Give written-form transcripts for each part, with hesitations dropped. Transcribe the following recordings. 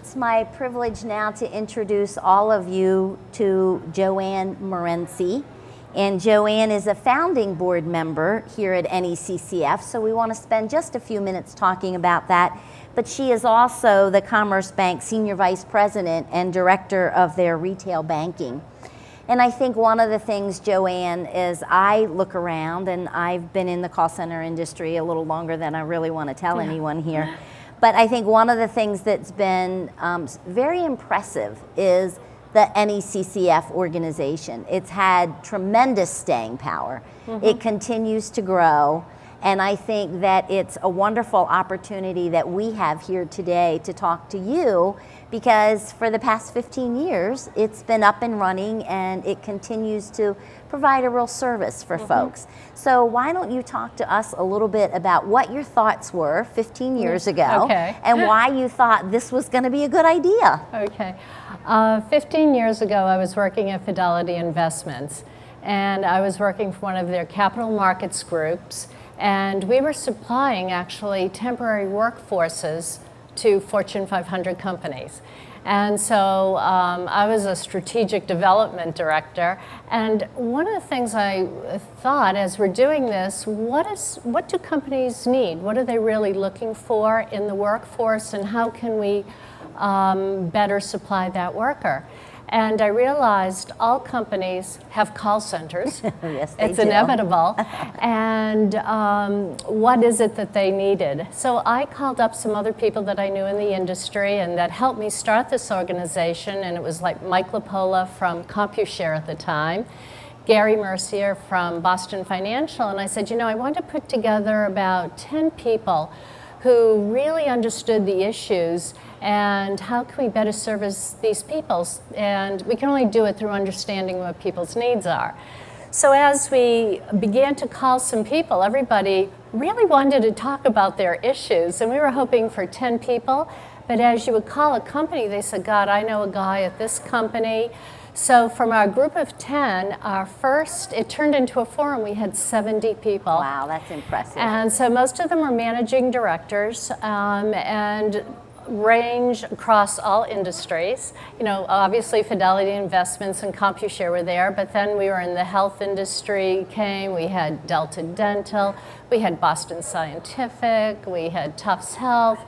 It's my privilege now to introduce all of you to JoAnn Morency. And JoAnn is a founding board member here at NECCF, so we want to spend just a few minutes talking about that. But she is also the Commerce Bank Senior Vice President and Director of their retail banking. And I think one of the things, JoAnn, is I look around, and I've been in the call center industry a little longer than I really want to tell anyone here. But I think one of the things that's been very impressive is the NECCF organization. It's had tremendous staying power. It continues to grow. And I think that it's a wonderful opportunity that we have here today to talk to you, because for the past 15 years, it's been up and running and it continues to provide a real service for folks. So why don't you talk to us a little bit about what your thoughts were 15 years ago and why you thought this was going to be a good idea. Okay. 15 years ago, I was working at Fidelity Investments, and I was working for one of their capital markets groups. And we were supplying actually temporary workforces to Fortune 500 companies. And so I was a strategic development director. And one of the things I thought as we're doing this, what do companies need? What are they really looking for in the workforce, and how can we better supply that worker? And I realized all companies have call centers. Yes, it's do. Inevitable. And what is it that they needed? So I called up some other people that I knew in the industry and that helped me start this organization. And it was like Mike LaPola from CompuShare at the time, Gary Mercier from Boston Financial. And I said, you know, I want to put together about 10 people who really understood the issues and how can we better service these people. And we can only do it through understanding what people's needs are. So as we began to call some people, everybody really wanted to talk about their issues, and we were hoping for 10 people. But as you would call a company, they said, God, I know a guy at this company. So from our group of 10, it turned into a forum. We had 70 people. Wow, that's impressive. And so most of them were managing directors and range across all industries. You know, obviously Fidelity Investments and CompuShare were there, but then we were in the health industry, we had Delta Dental, we had Boston Scientific, we had Tufts Health,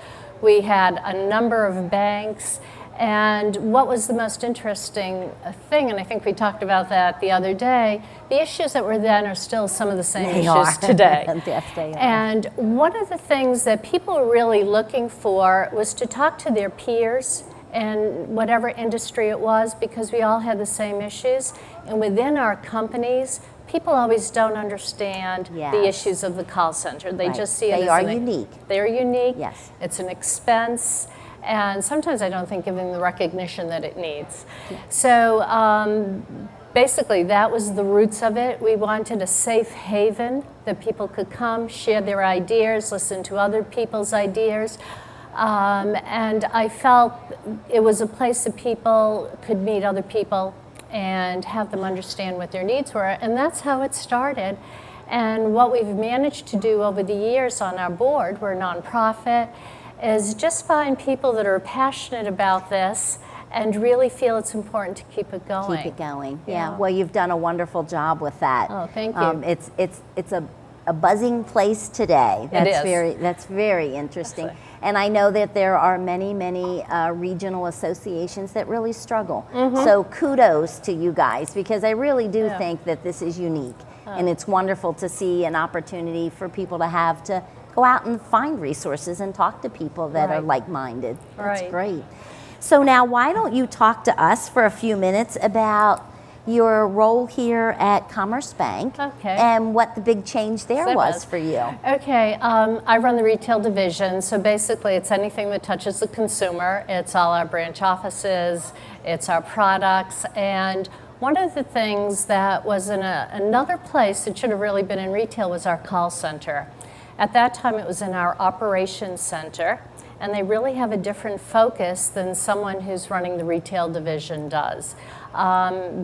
we had a number of banks. And what was the most interesting thing, and I think we talked about that the other day, the issues that were then are still some of the same issues today. Yes, they are. And one of the things that people were really looking for was to talk to their peers in whatever industry it was, because we all had the same issues. And within our companies, people always don't understand the issues of the call center. They just see it They are unique. They're unique. Yes. It's an expense. And sometimes I don't think giving the recognition that it needs. So basically that was the roots of it. We wanted a safe haven that people could come, share their ideas, listen to other people's ideas. And I felt it was a place that people could meet other people and have them understand what their needs were. And that's how it started. And what we've managed to do over the years on our board, we're a nonprofit, is just find people that are passionate about this and really feel it's important to keep it going. Keep it going, yeah. Well, you've done a wonderful job with that. Oh, thank you. It's a buzzing place today. That's very interesting. And I know that there are many regional associations that really struggle. So kudos to you guys, because I really do think that this is unique. And it's wonderful to see an opportunity for people to go out and find resources and talk to people that are like-minded. That's great. So now why don't you talk to us for a few minutes about your role here at Commerce Bank and what the big change there was for you. Okay, I run the retail division, so basically it's anything that touches the consumer. It's all our branch offices, it's our products, and one of the things that was in another place that should have really been in retail was our call center. At that time, it was in our operations center, and they really have a different focus than someone who's running the retail division does.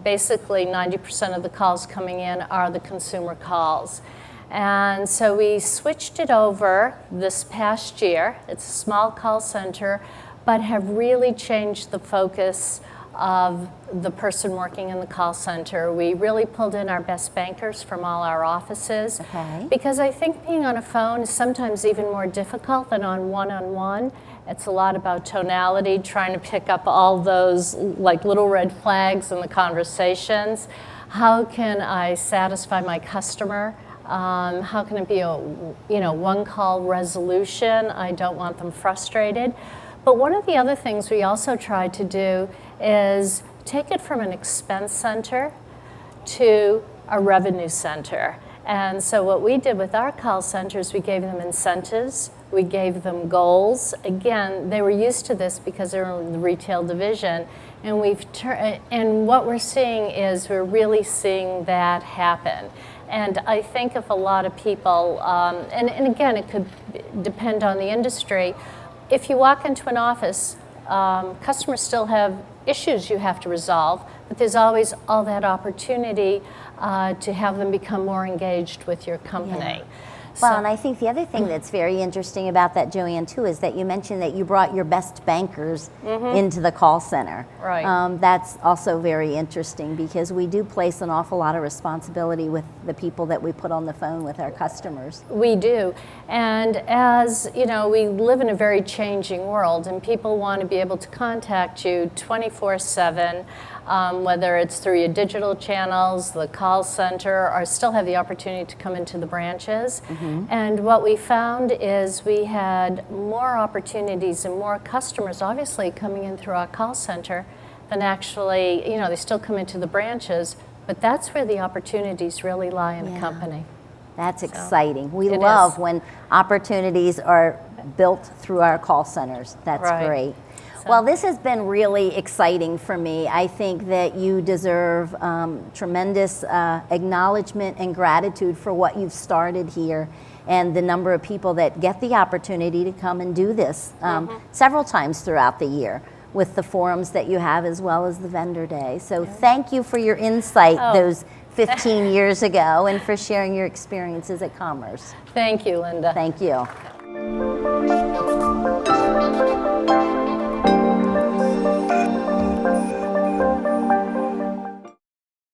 Basically, 90% of the calls coming in are the consumer calls. And so we switched it over this past year. It's a small call center, but have really changed the focus of the person working in the call center. We really pulled in our best bankers from all our offices, because I think being on a phone is sometimes even more difficult than on one-on-one. It's a lot about tonality, trying to pick up all those like little red flags in the conversations. How can I satisfy my customer? How can it be a one-call resolution? I don't want them frustrated. But one of the other things we also tried to do is take it from an expense center to a revenue center. And so what we did with our call centers, we gave them incentives, we gave them goals. Again, they were used to this because they were in the retail division. And what we're seeing is we're really seeing that happen. And I think if a lot of people, and again, it could depend on the industry, if you walk into an office, customers still have issues you have to resolve, but there's always all that opportunity to have them become more engaged with your company. Well, and I think the other thing that's very interesting about that, JoAnn, too, is that you mentioned that you brought your best bankers into the call center. Right. That's also very interesting, because we do place an awful lot of responsibility with the people that we put on the phone with our customers. We do. And as you know, we live in a very changing world, and people want to be able to contact you 24/7. Whether it's through your digital channels, the call center, or still have the opportunity to come into the branches. And what we found is we had more opportunities and more customers obviously coming in through our call center than actually, they still come into the branches, but that's where the opportunities really lie in a company. That's exciting. We love when opportunities are built through our call centers. That's great. Well, this has been really exciting for me. I think that you deserve tremendous acknowledgement and gratitude for what you've started here, and the number of people that get the opportunity to come and do this several times throughout the year with the forums that you have, as well as the vendor day. So thank you for your insight those 15 years ago, and for sharing your experiences at Commerce. Thank you, Linda. Thank you.